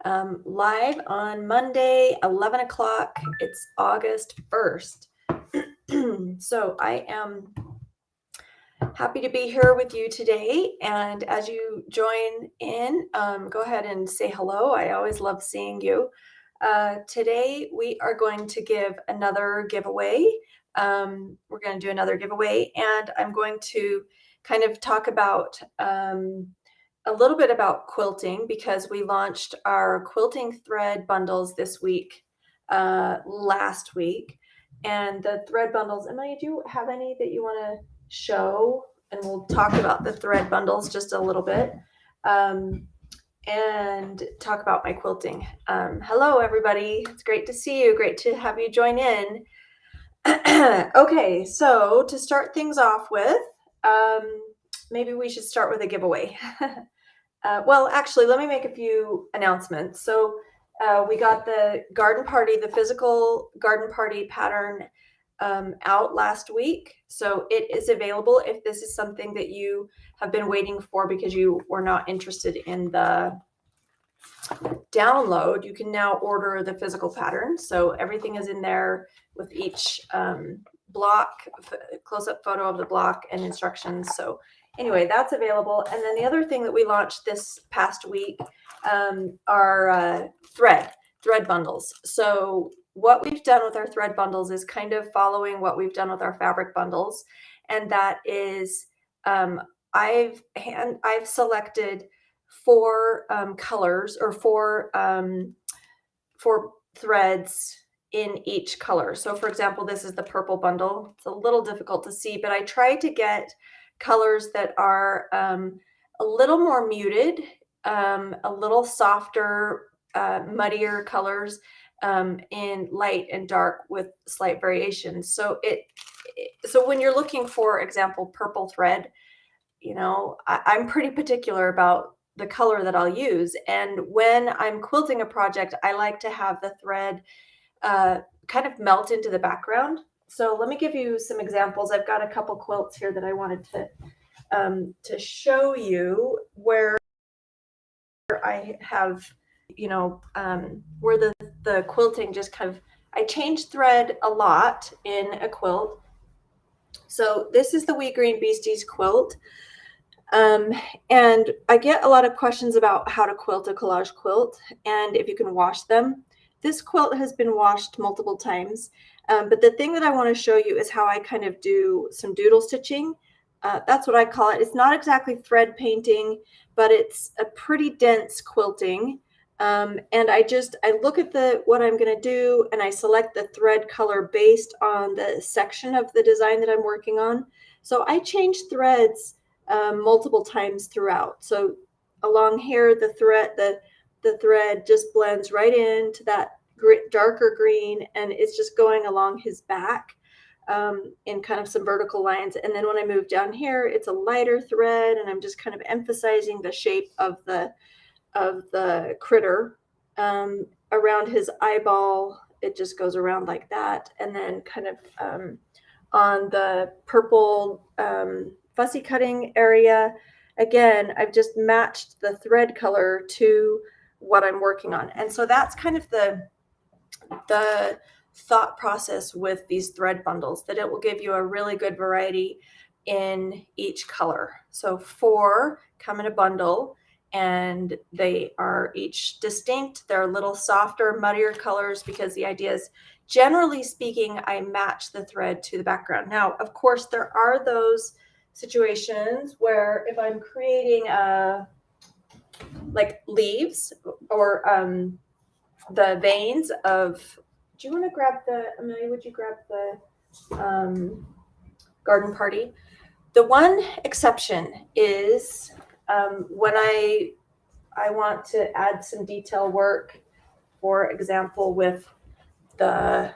live on Monday, 11 o'clock. It's August 1st. So I am happy to be here with you today. And as you join in, go ahead and say hello. I always love seeing you. Today we are going to give another giveaway. We're going to do another giveaway, and I'm going to kind of talk about a little bit about quilting, because we launched our quilting thread bundles this week, last week. And the thread bundles, Emily, do you have any that you want to show? And we'll talk about the thread bundles just a little bit, and talk about my quilting. Hello, everybody. It's great to see you. Great to have you join in. Okay, so to start things off with, maybe we should start with a giveaway. Well, actually, let me make a few announcements. So we got the garden party, the physical garden party pattern out last week. So it is available if this is something that you have been waiting for because you were not interested in the download. You can now order the physical pattern. So everything is in there with each block, close-up photo of the block and instructions. So anyway, that's available. And then the other thing that we launched this past week are thread bundles. So what we've done with our thread bundles is kind of following what we've done with our fabric bundles. And that is, I've selected 4 colors, or 4 threads in each color. So for example, this is the purple bundle. It's a little difficult to see, but I try to get colors that are a little more muted, a little softer, muddier colors, in light and dark with slight variations. So so when you're looking for example purple thread, you know, I'm pretty particular about the color that I'll use. And when I'm quilting a project, I like to have the thread kind of melt into the background. So let me give you some examples. I've got a couple quilts here that I wanted to show you where I have, you know, where the quilting just kind of, I change thread a lot in a quilt. So this is the Wee Green Beasties quilt. And I get a lot of questions about how to quilt a collage quilt and if you can wash them. This quilt has been washed multiple times, but the thing that I want to show you is how I kind of do some doodle stitching. That's what I call it. It's not exactly thread painting, but it's a pretty dense quilting. And I look at what I'm going to do, and I select the thread color based on the section of the design that I'm working on. So I change threads multiple times throughout. So along here, the thread just blends right into that darker green, and it's just going along his back in kind of some vertical lines. And then when I move down here, it's a lighter thread, and I'm just kind of emphasizing the shape of the critter around his eyeball. It just goes around like that, and then kind of on the purple fussy cutting area, again, I've just matched the thread color to what I'm working on. And so that's kind of the thought process with these thread bundles, that it will give you a really good variety in each color. So 4 come in a bundle, and they are each distinct. They're a little softer, muddier colors, because the idea is, generally speaking, I match the thread to the background. Now, of course, there are those situations where if I'm creating like leaves or the veins of, do you want to grab Amelia, would you grab the garden party? The one exception is when I want to add some detail work, for example, with the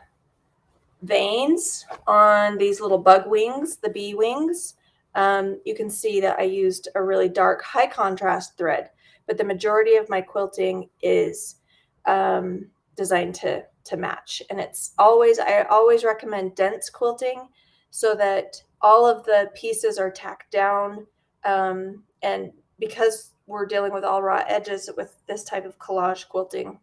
veins on these little bug wings, the bee wings. You can see that I used a really dark, high contrast thread, but the majority of my quilting is designed to match. And I always recommend dense quilting, so that all of the pieces are tacked down. And because we're dealing with all raw edges with this type of collage quilting,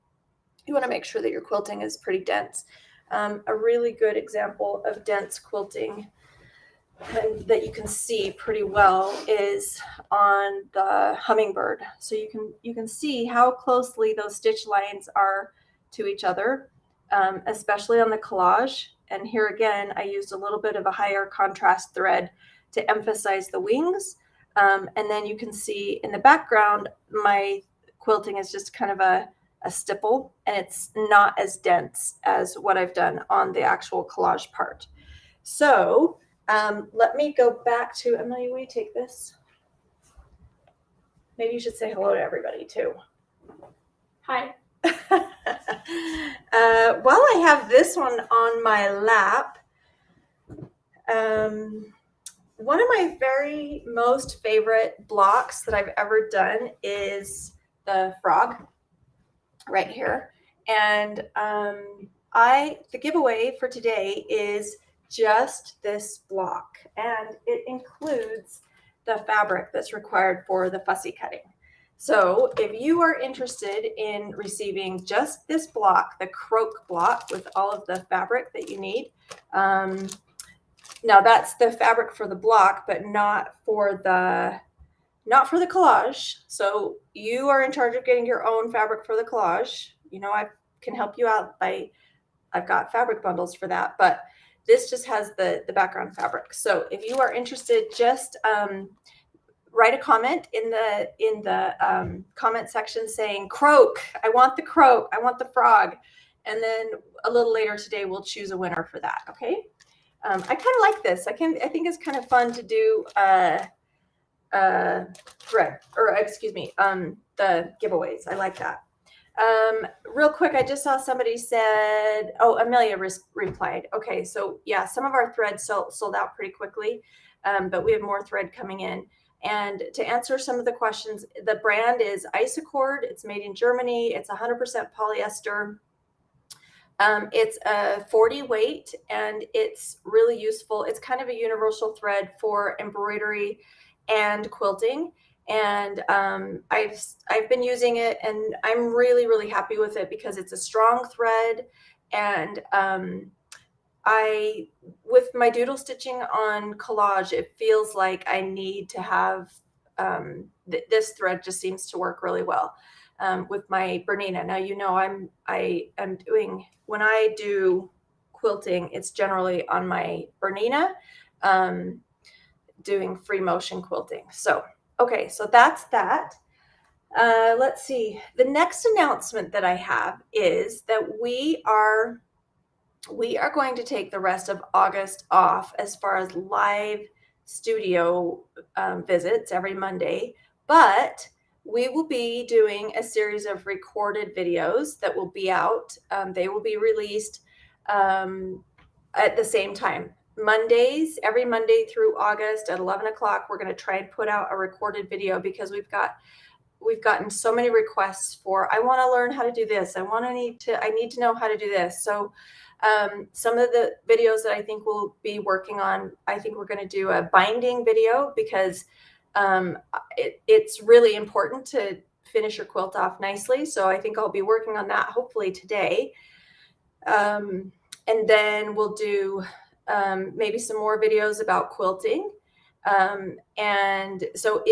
you want to make sure that your quilting is pretty dense. A really good example of dense quilting that you can see pretty well is on the hummingbird. So you can see how closely those stitch lines are to each other, especially on the collage. And here again, I used a little bit of a higher contrast thread to emphasize the wings. And then you can see in the background, my quilting is just kind of a stipple, and it's not as dense as what I've done on the actual collage part. So let me go back to, Emily, will you take this? Maybe you should say hello to everybody too. Hi. While I have this one on my lap, one of my very most favorite blocks that I've ever done is the frog right here. And the giveaway for today is just this block, and it includes the fabric that's required for the fussy cutting. So if you are interested in receiving just this block, the croak block with all of the fabric that you need, now that's the fabric for the block, but not for the collage. So you are in charge of getting your own fabric for the collage. You know, I can help you out I've got fabric bundles for that, but this just has the background fabric. So if you are interested, just write a comment in the comment section saying croak. I want the croak. I want the frog. And then a little later today, we'll choose a winner for that. Okay. I kind of like this. I think it's kind of fun to do thread, or excuse me, the giveaways. I like that. Real quick, I just saw somebody said, oh, Amelia replied. Okay, so yeah, some of our threads sold out pretty quickly, but we have more thread coming in. And to answer some of the questions, the brand is Isacord. It's made in Germany. It's 100% polyester. It's a 40 weight, and it's really useful. It's kind of a universal thread for embroidery and quilting. And I've been using it, and I'm really, really happy with it because it's a strong thread. And with my doodle stitching on collage, it feels like I need to have this thread just seems to work really well with my Bernina. Now, you know, I am doing, when I do quilting, it's generally on my Bernina, doing free motion quilting. So okay, so that's that. Let's see. The next announcement that I have is that we are going to take the rest of August off as far as live studio visits every Monday, but we will be doing a series of recorded videos that will be out. They will be released at the same time. Mondays, every Monday through August at 11 o'clock, we're going to try and put out a recorded video because we've gotten so many requests for, I want to learn how to do this. I need to know how to do this. So some of the videos that I think we'll be working on, I think we're going to do a binding video because it's really important to finish your quilt off nicely. So I think I'll be working on that hopefully today. And then we'll do maybe some more videos about quilting. And so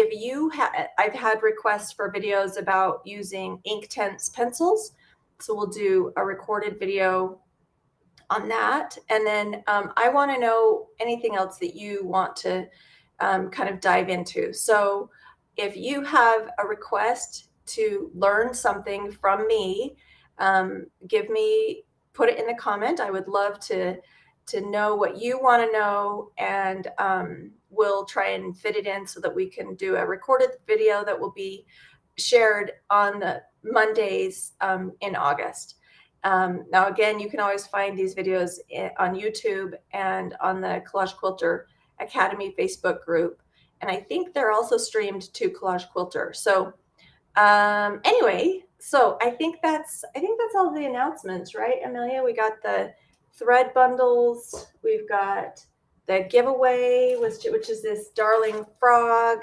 I've had requests for videos about using Inktense pencils. So we'll do a recorded video on that. And then I want to know anything else that you want to kind of dive into. So if you have a request to learn something from me, put it in the comment. I would love to know what you want to know, and we'll try and fit it in so that we can do a recorded video that will be shared on the Mondays in August. Now, again, you can always find these videos on YouTube and on the Collage Quilter Academy Facebook group. And I think they're also streamed to Collage Quilter. So anyway, so I think that's all the announcements, right, Amelia? We got the thread bundles. We've got the giveaway, which is this darling frog.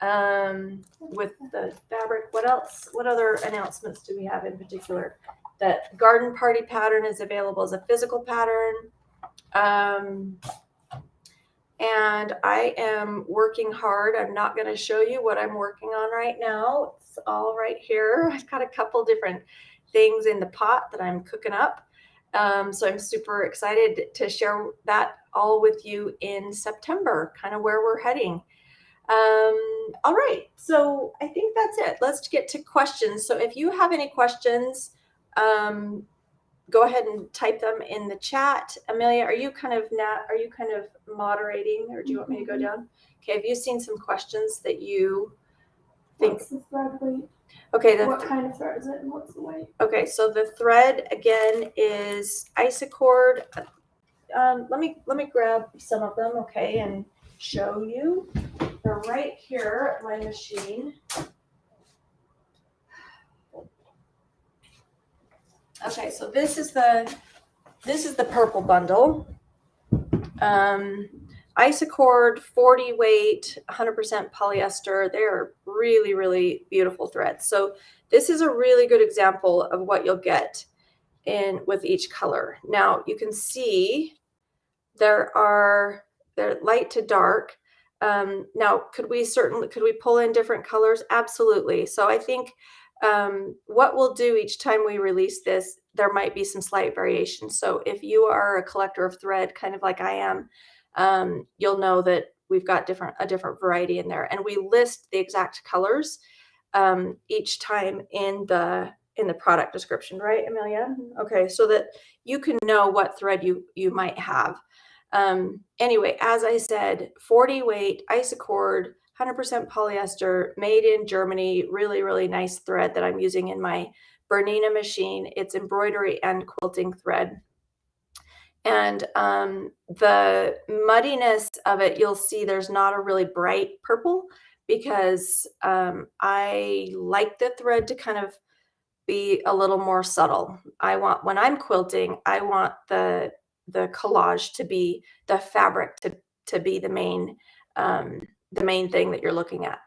with the fabric. What else? What other announcements do we have in particular? That garden party pattern is available as a physical pattern. And I am working hard. I'm not going to show you what I'm working on right now. It's all right here. I've got a couple different things in the pot that I'm cooking up. So I'm super excited to share that all with you in September, kind of where we're heading. All right, so I think that's it. Let's get to questions. So if you have any questions, go ahead and type them in the chat. Amelia, are you kind of moderating, or do you want me to go down? Okay, have you seen some questions that you think? What's the thread weight? Okay, what kind of thread is it and what's the weight? Okay, so the thread again is Isacord. Let me grab some of them, okay, and show you. They're right here at my machine. Okay, so this is the purple bundle. Isacord, 40 weight, 100% polyester. They're really, really beautiful threads. So this is a really good example of what you'll get in with each color. Now you can see they're light to dark. Now could we pull in different colors? Absolutely. So I think what we'll do each time we release this, there might be some slight variation. So if you are a collector of thread, kind of like I am, you'll know that we've got a different variety in there, and we list the exact colors each time in the product description, right, Amelia? Okay, so that you can know what thread you might have. Anyway, as I said, 40 weight Isacord, 100% polyester, made in Germany. Really, really nice thread that I'm using in my Bernina machine. It's embroidery and quilting thread. And the muddiness of it, you'll see there's not a really bright purple, because I like the thread to kind of be a little more subtle. When I'm quilting, I want the collage to be the fabric to be the main thing that you're looking at.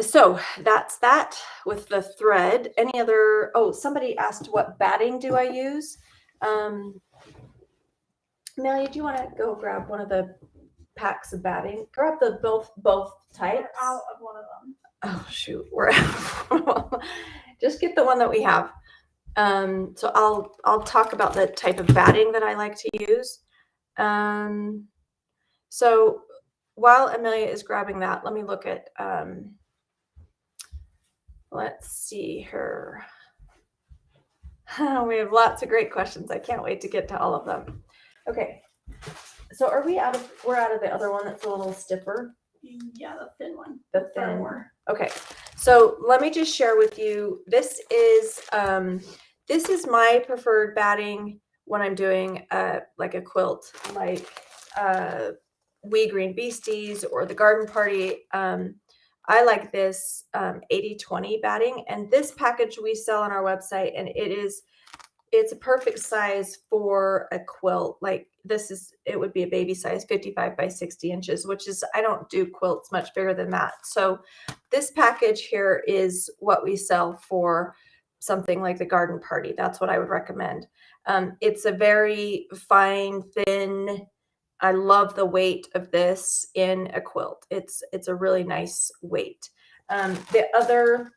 So that's that with the thread. Any other? Oh, somebody asked what batting do I use? Amelia, do you want to go grab one of the packs of batting? Grab the both types. We're out of one of them. Oh shoot, we're out. Just get the one that we have. So I'll talk about the type of batting that I like to use. So while Amelia is grabbing that, let me look at, let's see her. We have lots of great questions. I can't wait to get to all of them. Okay, so we're out of the other one that's a little stiffer? Yeah, the thin one. The thin one. Okay, so let me just share with you, this is my preferred batting when I'm doing like a quilt, like Wee Green Beasties or the Garden Party. I like this 80-20 batting, and this package we sell on our website, and it's a perfect size for a quilt. Like it would be a baby size, 55 by 60 inches, which is, I don't do quilts much bigger than that. So this package here is what we sell for something like the Garden Party. That's what I would recommend. It's a very fine, thin, I love the weight of this in a quilt. It's a really nice weight. The other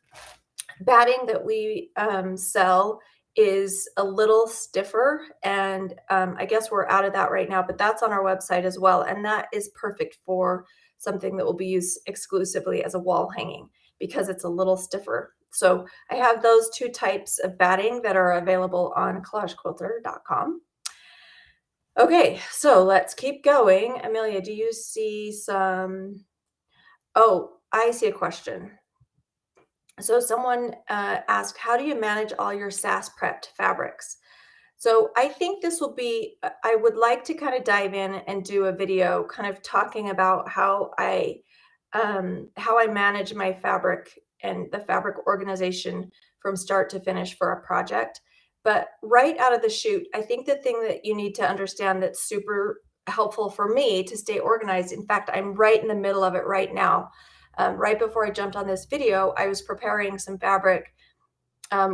batting that we sell is a little stiffer, and I guess we're out of that right now, but that's on our website as well, and that is perfect for something that will be used exclusively as a wall hanging, because it's a little stiffer. So I have those two types of batting that are available on collagequilter.com. Okay, so let's keep going. Amelia, do you see some? Oh, I see a question. So someone asked, how do you manage all your SAS prepped fabrics? So I think this will be, I would like to kind of dive in and do a video kind of talking about how I manage my fabric and the fabric organization from start to finish for a project. But right out of the chute, I think the thing that you need to understand that's super helpful for me to stay organized. In fact, I'm right in the middle of it right now. Right before I jumped on this video, I was preparing some fabric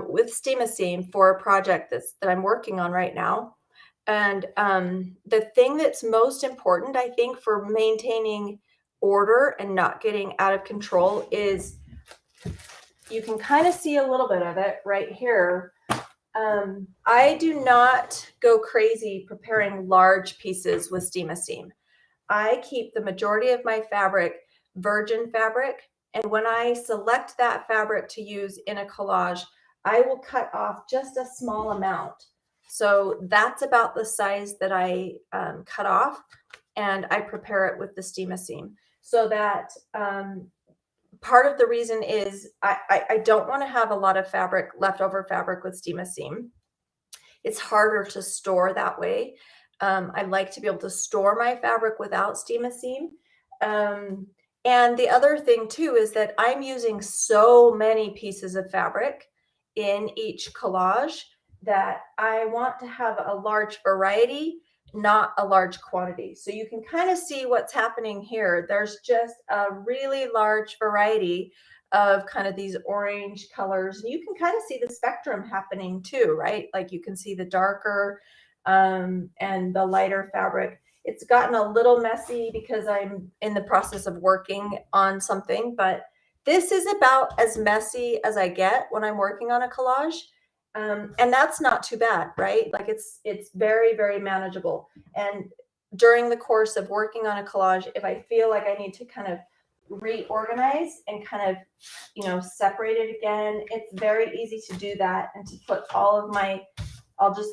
with Steam for a project that I'm working on right now. And the thing that's most important, I think, for maintaining order and not getting out of control is, you can kind of see a little bit of it right here. I do not go crazy preparing large pieces with Steam. I keep the majority of my fabric virgin fabric, and when I select that fabric to use in a collage, I will cut off just a small amount. So that's about the size that I cut off, and I prepare it with the Steam. So that part of the reason is I don't want to have a lot of fabric, leftover fabric with Steam. It's harder to store that way. I like to be able to store my fabric without Steam. And the other thing too is that I'm using so many pieces of fabric in each collage that I want to have a large variety, not a large quantity. So you can kind of see what's happening here. There's just a really large variety of kind of these orange colors. And you can kind of see the spectrum happening too, right? Like you can see the darker and the lighter fabric. It's gotten a little messy because I'm in the process of working on something, but this is about as messy as I get when I'm working on a collage. And that's not too bad, right? Like it's very, very manageable. And during the course of working on a collage, if I feel like I need to kind of reorganize and kind of, you know, separate it again, it's very easy to do that and to put all of my,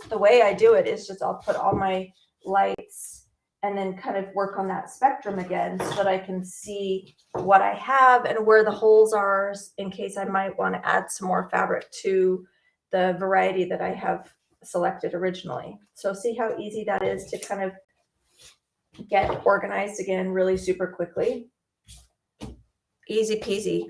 the way I do it is just I'll put all my lights and then kind of work on that spectrum again so that I can see what I have and where the holes are in case I might want to add some more fabric to the variety that I have selected originally. So see how easy that is to kind of get organized again really super quickly. Easy peasy.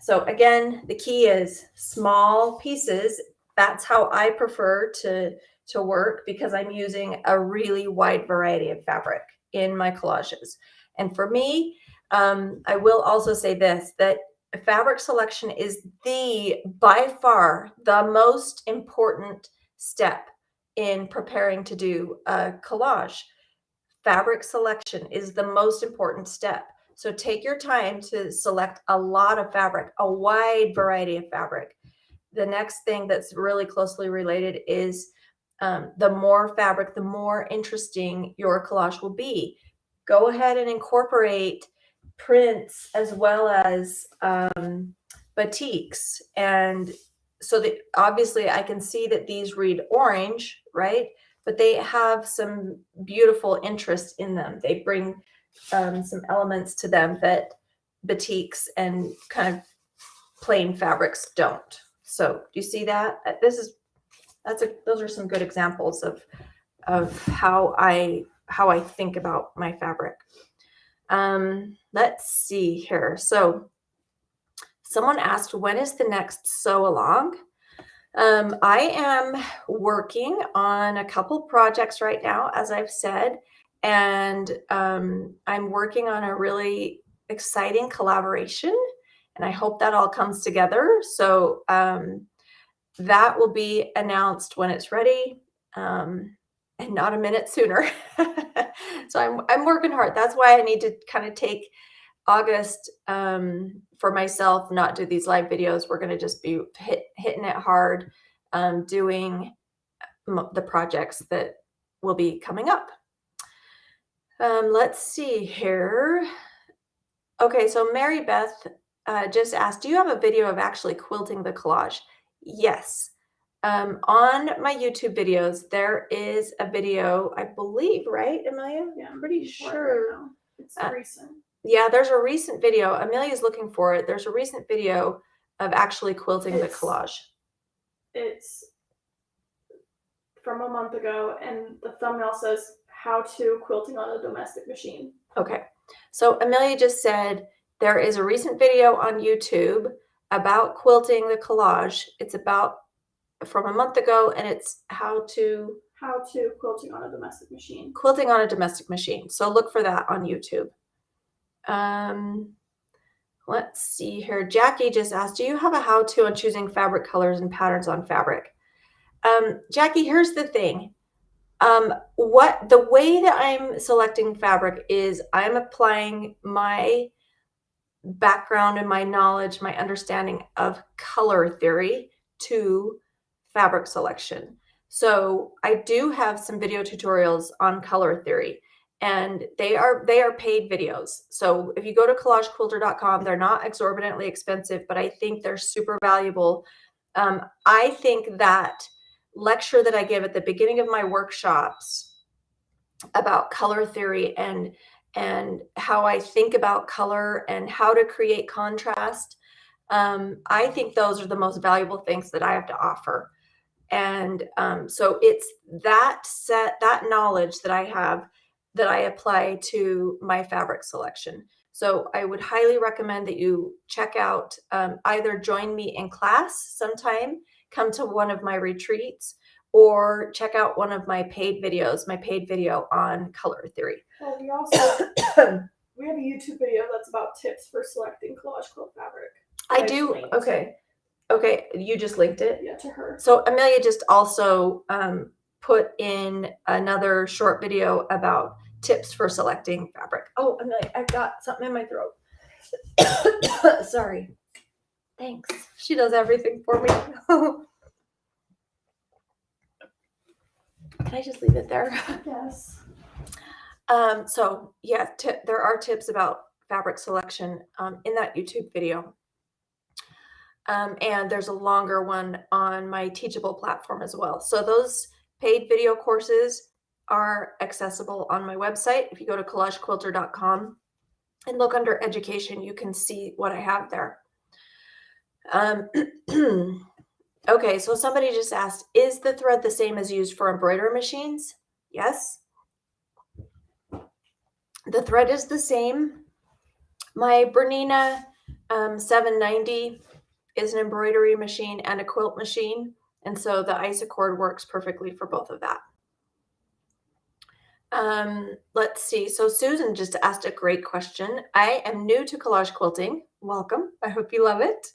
So again, the key is small pieces. That's how I prefer to work because I'm using a really wide variety of fabric in my collages. And for me, I will also say this, that fabric selection is by far the most important step in preparing to do a collage. Fabric selection is the most important step. So take your time to select a lot of fabric, a wide variety of fabric. The next thing that's really closely related is the more fabric, the more interesting your collage will be. Go ahead and incorporate prints as well as batiks. And so that obviously I can see that these read orange, right? But they have some beautiful interest in them. They bring some elements to them that batiks and kind of plain fabrics don't. So do you see that? Those are some good examples of how I think about my fabric. Let's see here. So someone asked, when is the next sew along? I am working on a couple projects right now, as I've said, and I'm working on a really exciting collaboration, and I hope that all comes together. So that will be announced when it's ready, and not a minute sooner. So I'm working hard. That's why I need to kind of take August for myself, not do these live videos. We're going to just be hitting it hard, doing the projects that will be coming up. Let's see here. Okay, so Mary Beth just asked, do you have a video of actually quilting the collage? Yes. On my YouTube videos, there is a video, I believe, right, Amelia? Yeah, I'm pretty sure. Right now. It's recent. Yeah, there's a recent video. Amelia's looking for it. There's a recent video of actually quilting the collage. It's from a month ago, and the thumbnail says how to quilting on a domestic machine. Okay. So Amelia just said there is a recent video on YouTube about quilting the collage. It's about from a month ago, and it's how to How to quilting on a domestic machine. Quilting on a domestic machine. So look for that on YouTube. Let's see here. Jackie just asked, do you have a how-to on choosing fabric colors and patterns on fabric? Jackie, here's the thing. The way that I'm selecting fabric is I'm applying my background and my knowledge, my understanding of color theory to fabric selection. So I do have some video tutorials on color theory, and they are paid videos. So if you go to collagequilter.com, they're not exorbitantly expensive, but I think they're super valuable. I think that lecture that I give at the beginning of my workshops about color theory and how I think about color and how to create contrast, I think those are the most valuable things that I have to offer. And so it's that knowledge that I have that I apply to my fabric selection. So I would highly recommend that you check out, either join me in class sometime, come to one of my retreats, or check out one of my paid videos, my paid video on color theory. Well, we also we have a YouTube video that's about tips for selecting collage quilt fabric. I do. Okay, you just linked it? Yeah, to her. So Amelia just also put in another short video about tips for selecting fabric. Oh, Amelia, I've got something in my throat. Sorry. Thanks. She does everything for me. Can I just leave it there? Yes. So yeah, there are tips about fabric selection in that YouTube video. And there's a longer one on my Teachable platform as well. So those paid video courses are accessible on my website. If you go to collagequilter.com and look under education, you can see what I have there. Okay, so somebody just asked, is the thread the same as used for embroidery machines? Yes. The thread is the same. My Bernina 790 is an embroidery machine and a quilt machine, and so the Isacord works perfectly for both of that. Let's see. So Susan just asked a great question. I am new to collage quilting. Welcome. I hope you love it.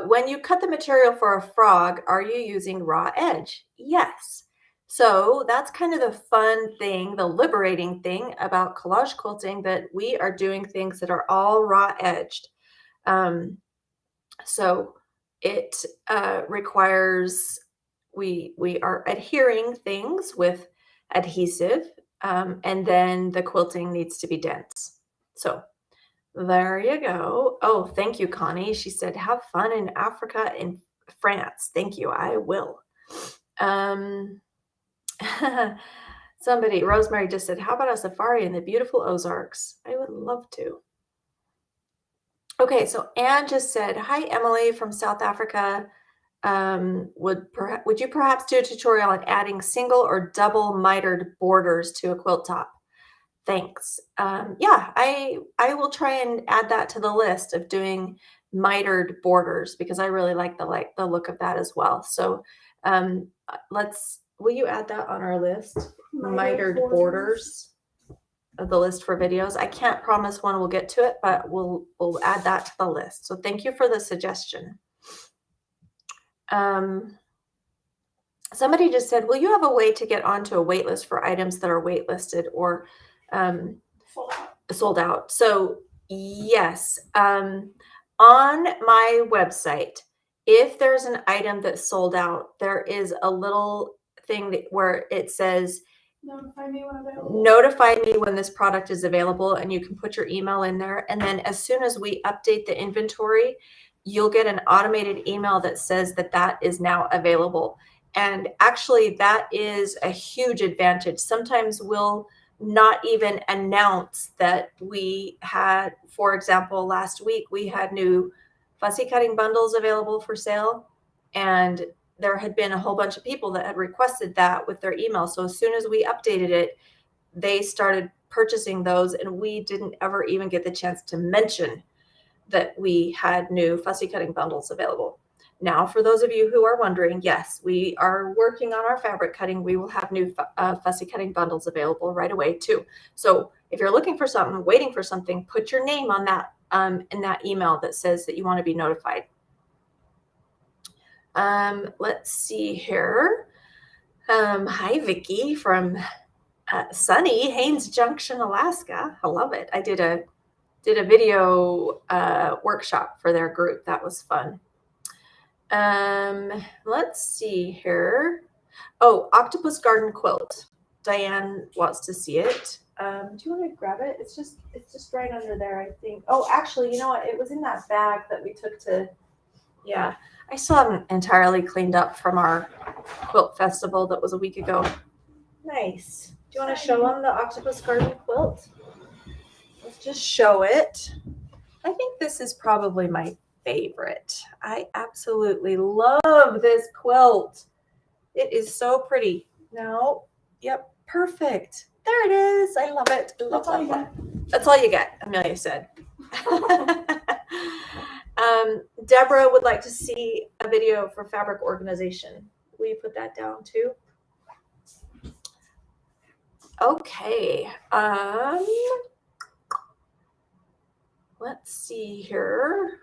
When you cut the material for a frog, are you using raw edge? Yes. So that's kind of the fun thing, the liberating thing about collage quilting, that we are doing things that are all raw edged. So it requires, we are adhering things with adhesive, and then the quilting needs to be dense. So there you go. Oh, thank you, Connie. She said, have fun in Africa and France. Thank you. I will. Somebody, Rosemary just said, how about a safari in the beautiful Ozarks? I would love to. Okay, so Anne just said, hi, Emily from South Africa. Would you perhaps do a tutorial on adding single or double mitered borders to a quilt top? Thanks. Yeah, I will try and add that to the list of doing mitered borders, because I really like the look of that as well. So will you add that on our list? Mitered borders of the list for videos. I can't promise when we'll get to it, but we'll add that to the list. So thank you for the suggestion. Somebody just said, will you have a way to get onto a wait list for items that are waitlisted or sold out? So yes, on my website, if there's an item that's sold out, there is a little thing where it says, notify me when available. Notify me when this product is available, and you can put your email in there. And then as soon as we update the inventory, you'll get an automated email that says that is now available. And actually, that is a huge advantage. Sometimes we'll not even announce that we had, for example, last week we had new fussy cutting bundles available for sale, and there had been a whole bunch of people that had requested that with their email. So as soon as we updated it, they started purchasing those, and we didn't ever even get the chance to mention that we had new fussy cutting bundles available. Now, for those of you who are wondering, yes, we are working on our fabric cutting. We will have new fussy cutting bundles available right away too. So if you're looking for something, waiting for something, put your name on that in that email that says that you want to be notified. Let's see here. Hi, Vicki from sunny Haines Junction, Alaska. I love it. I did a video workshop for their group. That was fun. Let's see here. Oh, Octopus Garden Quilt. Diane wants to see it. Do you want to grab it? It's just right under there, I think. Oh, actually, you know what? It was in that bag that we took to. Yeah, I still haven't entirely cleaned up from our quilt festival that was a week ago. Nice. Do you want to show them the Octopus Garden Quilt? Let's just show it. I think this is probably my favorite. I absolutely love this quilt. It is so pretty. No, yep, perfect. There it is. I love it. That's all you get. That's all you get, Amelia said. Deborah would like to see a video for fabric organization. Will you put that down too? Okay. Let's see here.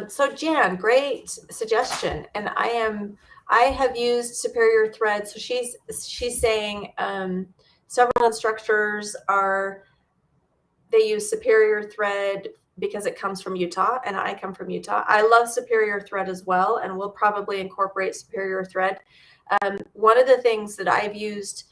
So Jan, great suggestion. And I have used Superior Thread. So she's saying several instructors they use Superior Thread because it comes from Utah, and I come from Utah. I love Superior Thread as well, and we'll probably incorporate Superior Thread. One of the things that I've used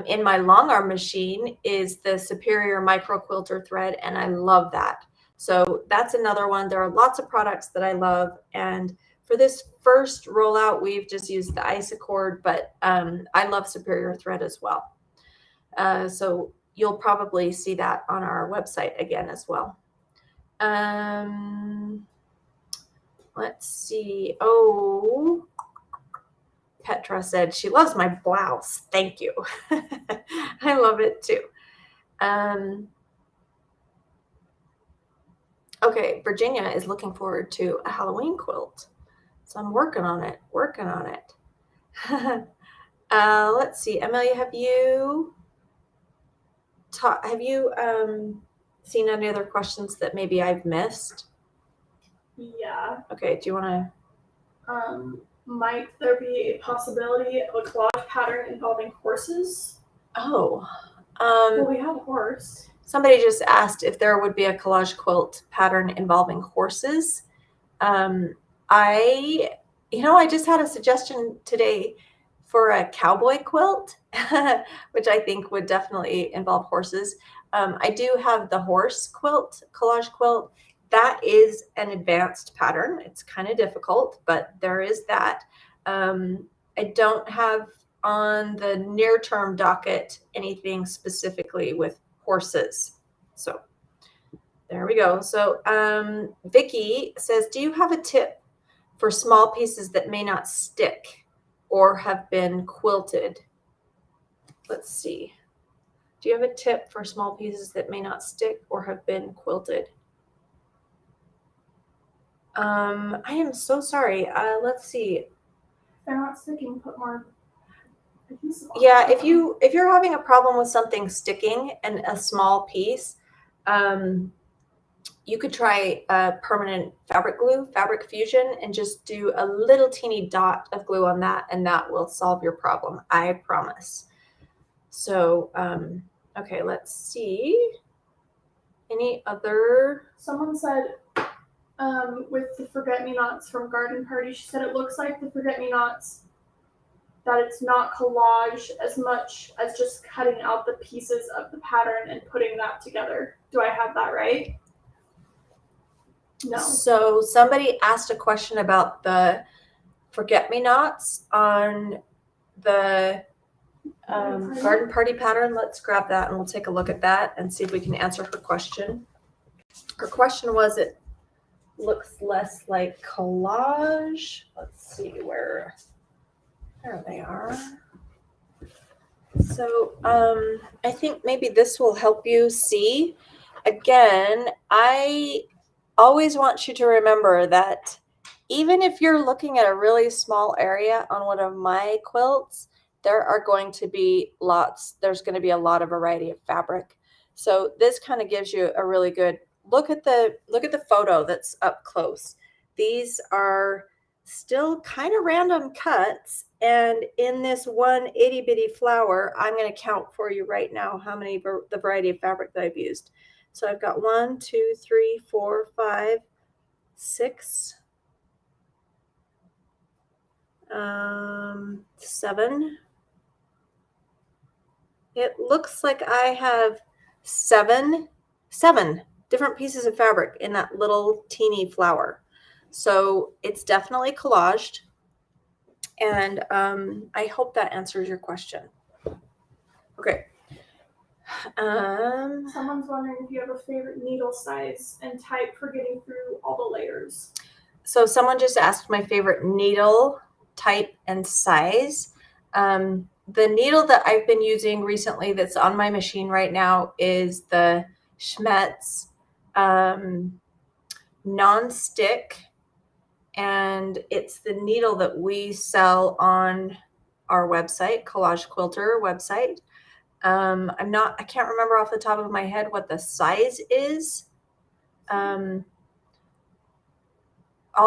in my long arm machine is the Superior Micro Quilter Thread, and I love that. So that's another one. There are lots of products that I love, and for this first rollout, we've just used the Isacord, but I love Superior Thread as well. So you'll probably see that on our website again as well. Let's see. Oh, Petra said she loves my blouse. Thank you. I love it too. Okay, Virginia is looking forward to a Halloween quilt. So I'm working on it. Let's see. Amelia, have you seen any other questions that maybe I've missed? Yeah. Okay, do you want to? Might there be a possibility of a collage pattern involving horses? Oh. Well, we have a horse. Somebody just asked if there would be a collage quilt pattern involving horses. I just had a suggestion today for a cowboy quilt, which I think would definitely involve horses. I do have the horse quilt, collage quilt. That is an advanced pattern. It's kind of difficult, but there is that. I don't have on the near-term docket anything specifically with horses. So there we go. So Vicki says, do you have a tip for small pieces that may not stick or have been quilted? Let's see. Do you have a tip for small pieces that may not stick or have been quilted? I am so sorry. Let's see. If they're not sticking, put more. Yeah, if you're having a problem with something sticking and a small piece, you could try permanent fabric glue, Fabric Fusion, and just do a little teeny dot of glue on that, and that will solve your problem. I promise. So, okay, let's see. Any other? Someone said with the forget-me-nots from Garden Party, she said it looks like the forget-me-nots, that it's not collage as much as just cutting out the pieces of the pattern and putting that together. Do I have that right? No. So somebody asked a question about the forget-me-nots on the Garden Party pattern. Let's grab that and we'll take a look at that and see if we can answer her question. Her question was, it looks less like collage. Let's see where. There they are. So I think maybe this will help you see. again, I always want you to remember that even if you're looking at a really small area on one of my quilts, there's going to be a lot of variety of fabric. So this kind of gives you a really good look at the photo that's up close. These are still kind of random cuts, and in this one itty bitty flower, I'm going to count for you right now how many the variety of fabric that I've used. So I've got 1, 2, 3, 4, 5, 6, 7. It looks like I have seven different pieces of fabric in that little teeny flower. So it's definitely collaged, and I hope that answers your question. Okay. Someone's wondering if you have a favorite needle size and type for getting through all the layers. So someone just asked my favorite needle type and size. The needle that I've been using recently that's on my machine right now is the Schmetz non-stick, and it's the needle that we sell on our website, Collage Quilter website. I can't remember off the top of my head what the size is. I'll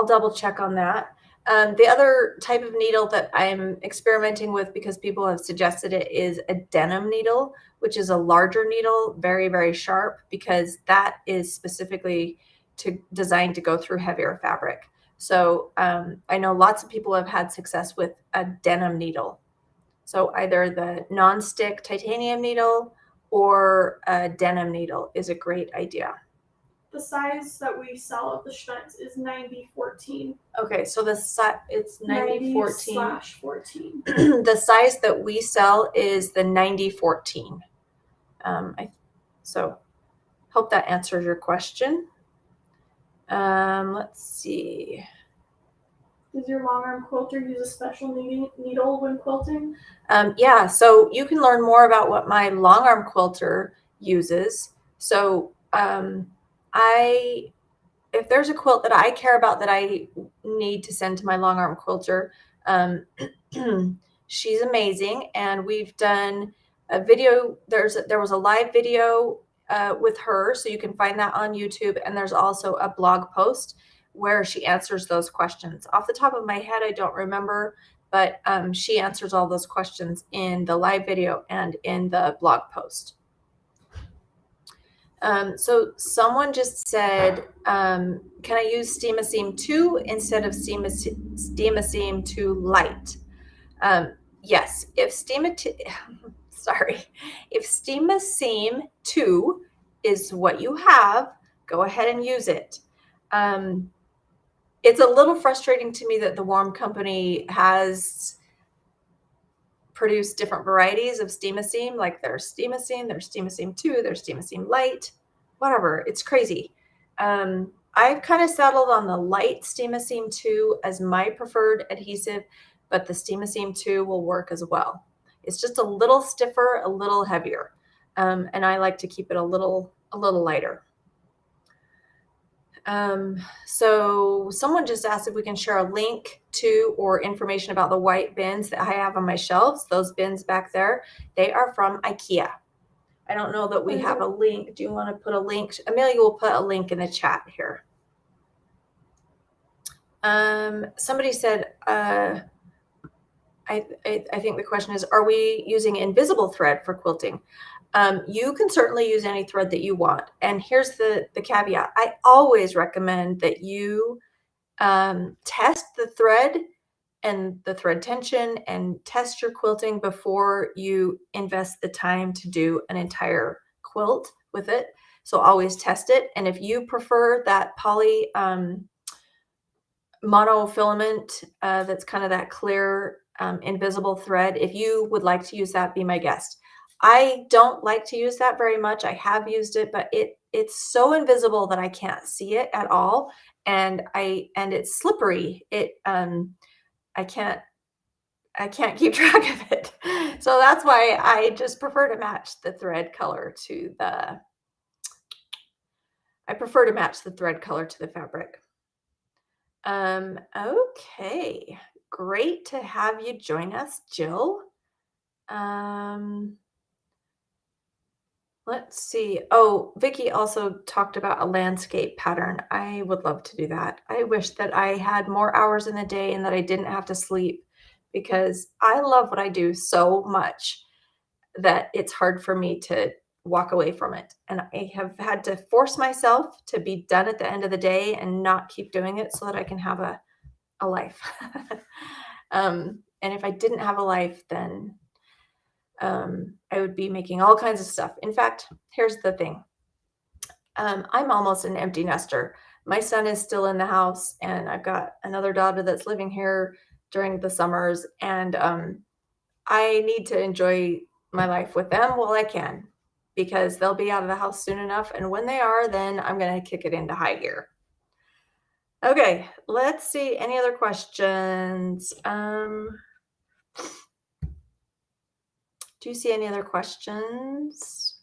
double check on that. The other type of needle that I'm experimenting with, because people have suggested it, is a denim needle, which is a larger needle, very, very sharp, because that is specifically designed to go through heavier fabric. So I know lots of people have had success with a denim needle. So either the non-stick titanium needle or a denim needle is a great idea. The size that we sell of the Schmetz is 90-14. Okay, so it's 90/14. The size that we sell is the 90-14. So hope that answers your question. Let's see. Does your long arm quilter use a special needle when quilting? Yeah, so you can learn more about what my long arm quilter uses. So if there's a quilt that I care about that I need to send to my long arm quilter, she's amazing, and we've done a video. There was a live video with her, so you can find that on YouTube, and there's also a blog post where she answers those questions. Off the top of my head, I don't remember, but she answers all those questions in the live video and in the blog post. So someone just said, can I use Steam-A-Seam 2 instead of Steam-A-Seam 2 Light? Yes, if Steam-A-Seam 2 is what you have, go ahead and use it. It's a little frustrating to me that the Warm Company has produced different varieties of Steam-A-Seam, like there's Steam-A-Seam, there's Steam-A-Seam 2, there's Steam-A-Seam Light, whatever. It's crazy. I've kind of settled on the light Steam-A-Seam 2 as my preferred adhesive, but the Steam-A-Seam 2 will work as well. It's just a little stiffer, a little heavier, and I like to keep it a little lighter. So someone just asked if we can share a link to or information about the white bins that I have on my shelves. Those bins back there, they are from IKEA. I don't know that we have a link. Do you want to put a link? Amelia will put a link in the chat here. Somebody said, I think the question is, are we using invisible thread for quilting? You can certainly use any thread that you want. And here's the caveat. I always recommend that you test the thread and the thread tension and test your quilting before you invest the time to do an entire quilt with it. So always test it. And if you prefer that poly monofilament that's kind of that clear invisible thread, if you would like to use that, be my guest. I don't like to use that very much. I have used it, but it's so invisible that I can't see it at all, and it's slippery. I can't keep track of it. So that's why I just prefer to match the thread color to I prefer to match the thread color to the fabric. Okay, great to have you join us, Jill. Let's see. Oh, Vicky also talked about a landscape pattern. I would love to do that. I wish that I had more hours in the day and that I didn't have to sleep, because I love what I do so much that it's hard for me to walk away from it. And I have had to force myself to be done at the end of the day and not keep doing it so that I can have a life. And if I didn't have a life, then I would be making all kinds of stuff. In fact, here's the thing. I'm almost an empty nester. My son is still in the house, and I've got another daughter that's living here during the summers, and I need to enjoy my life with them while I can, because they'll be out of the house soon enough. And when they are, then I'm going to kick it into high gear. Okay, let's see. Any other questions? Do you see any other questions?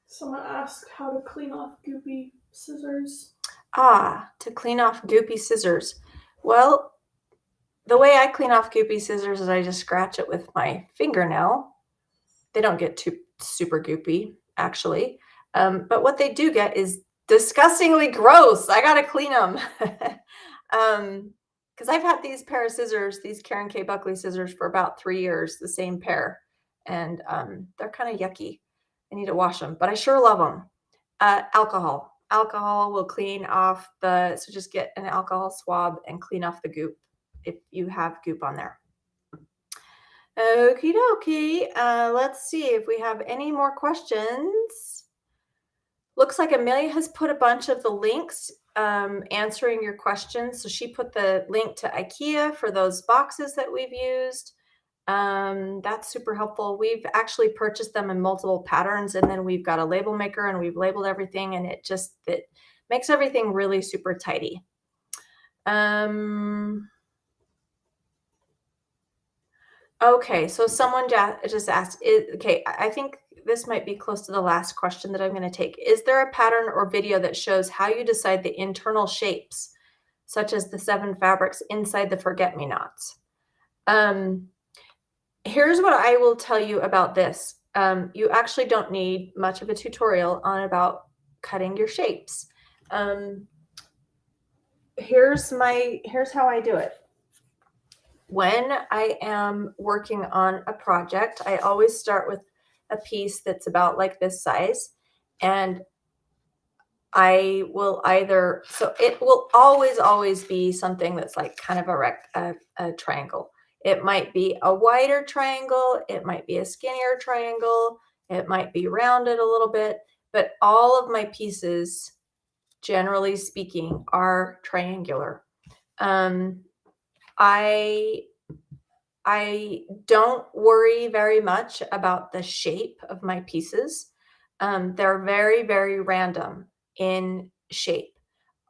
Someone asked how to clean off Goopy scissors. To clean off Goopy scissors. Well, the way I clean off Goopy scissors is I just scratch it with my fingernail. They don't get too super goopy, actually. But what they do get is disgustingly gross. I gotta clean them. Because I've had these pair of scissors, these Karen K. Buckley scissors, for about 3 years, the same pair. And they're kind of yucky. I need to wash them, but I sure love them. Alcohol. Alcohol will clean off so just get an alcohol swab and clean off the goop if you have goop on there. Okie dokie. Let's see if we have any more questions. Looks like Amelia has put a bunch of the links answering your questions. So she put the link to IKEA for those boxes that we've used. That's super helpful. We've actually purchased them in multiple patterns, and then we've got a label maker and we've labeled everything, and it makes everything really super tidy. Okay, so someone just asked, okay, I think this might be close to the last question that I'm going to take. Is there a pattern or video that shows how you decide the internal shapes, such as the 7 fabrics inside the forget-me-nots? Here's what I will tell you about this. You actually don't need much of a tutorial about cutting your shapes. Here's how I do it. When I am working on a project, I always start with a piece that's about like this size, and I will so it will always be something that's like kind of a triangle. It might be a wider triangle, it might be a skinnier triangle, it might be rounded a little bit, but all of my pieces, generally speaking, are triangular. I don't worry very much about the shape of my pieces. They're very, very random in shape.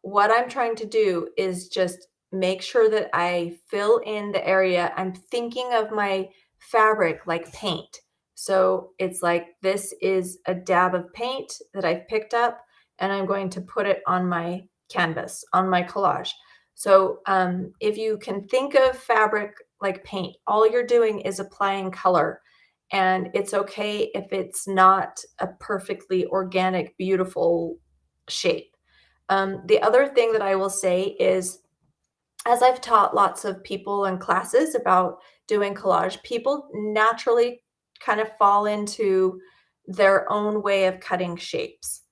What I'm trying to do is just make sure that I fill in the area. I'm thinking of my fabric like paint. So it's like, this is a dab of paint that I've picked up, and I'm going to put it on my canvas, on my collage. So if you can think of fabric like paint, all you're doing is applying color. And it's okay if it's not a perfectly organic, beautiful shape. The other thing that I will say is, as I've taught lots of people in classes about doing collage, people naturally kind of fall into their own way of cutting shapes.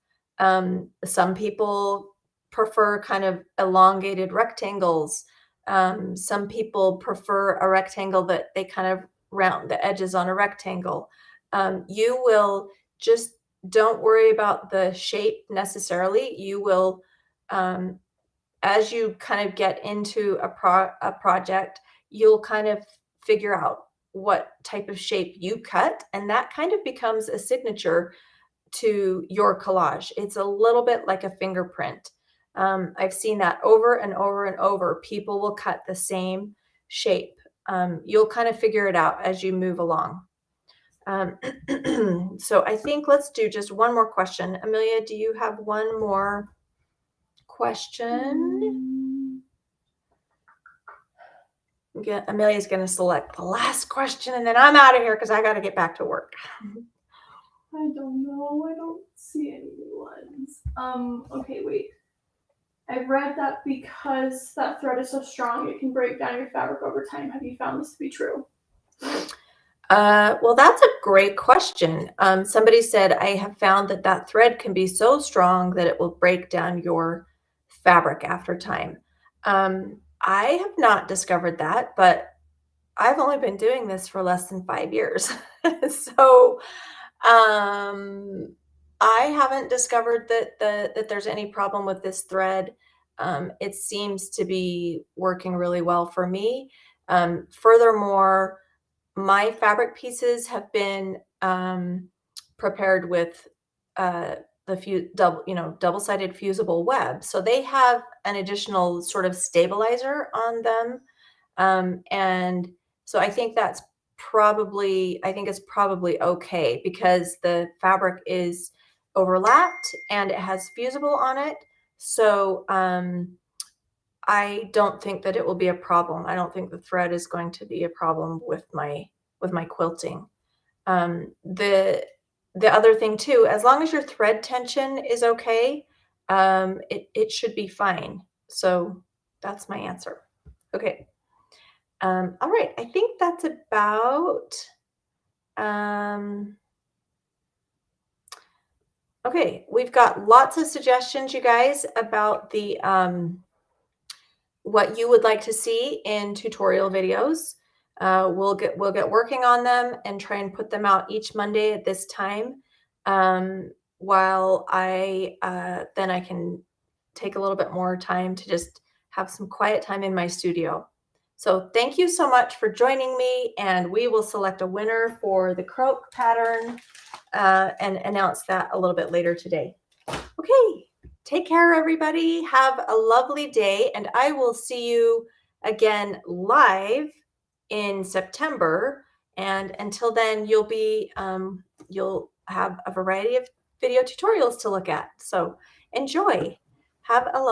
Some people prefer kind of elongated rectangles. Some people prefer a rectangle that they kind of round the edges on a rectangle. You will just don't worry about the shape necessarily. You will, as you kind of get into a project, you'll kind of figure out what type of shape you cut, and that kind of becomes a signature to your collage. It's a little bit like a fingerprint. I've seen that over and over and over. People will cut the same shape. You'll kind of figure it out as you move along. So I think let's do just one more question. Amelia, do you have one more question? Amelia's going to select the last question, and then I'm out of here because I got to get back to work. I don't know. I don't see any new ones. Okay, wait. I read that because that thread is so strong, it can break down your fabric over time. Have you found this to be true? Well, that's a great question. Somebody said, I have found that that thread can be so strong that it will break down your fabric after time. I have not discovered that, but I've only been doing this for less than 5 years. So, I haven't discovered that there's any problem with this thread. It seems to be working really well for me. Furthermore, my fabric pieces have been prepared with double-sided fusible web, so they have an additional sort of stabilizer on them, and so I think it's probably okay because the fabric is overlapped and it has fusible on it. So I don't think that it will be a problem. I don't think the thread is going to be a problem with my quilting. The other thing too, as long as your thread tension is okay, it should be fine. So that's my answer. Okay. All right. I think that's about. Okay, we've got lots of suggestions, you guys, about the what you would like to see in tutorial videos. We'll get working on them and try and put them out each Monday at this time. While then I can take a little bit more time to just have some quiet time in my studio. So thank you so much for joining me, and we will select a winner for the croak pattern and announce that a little bit later today. Okay. Take care, everybody. Have a lovely day, and I will see you again live in September. And until then, you'll have a variety of video tutorials to look at. So enjoy. Have a lovely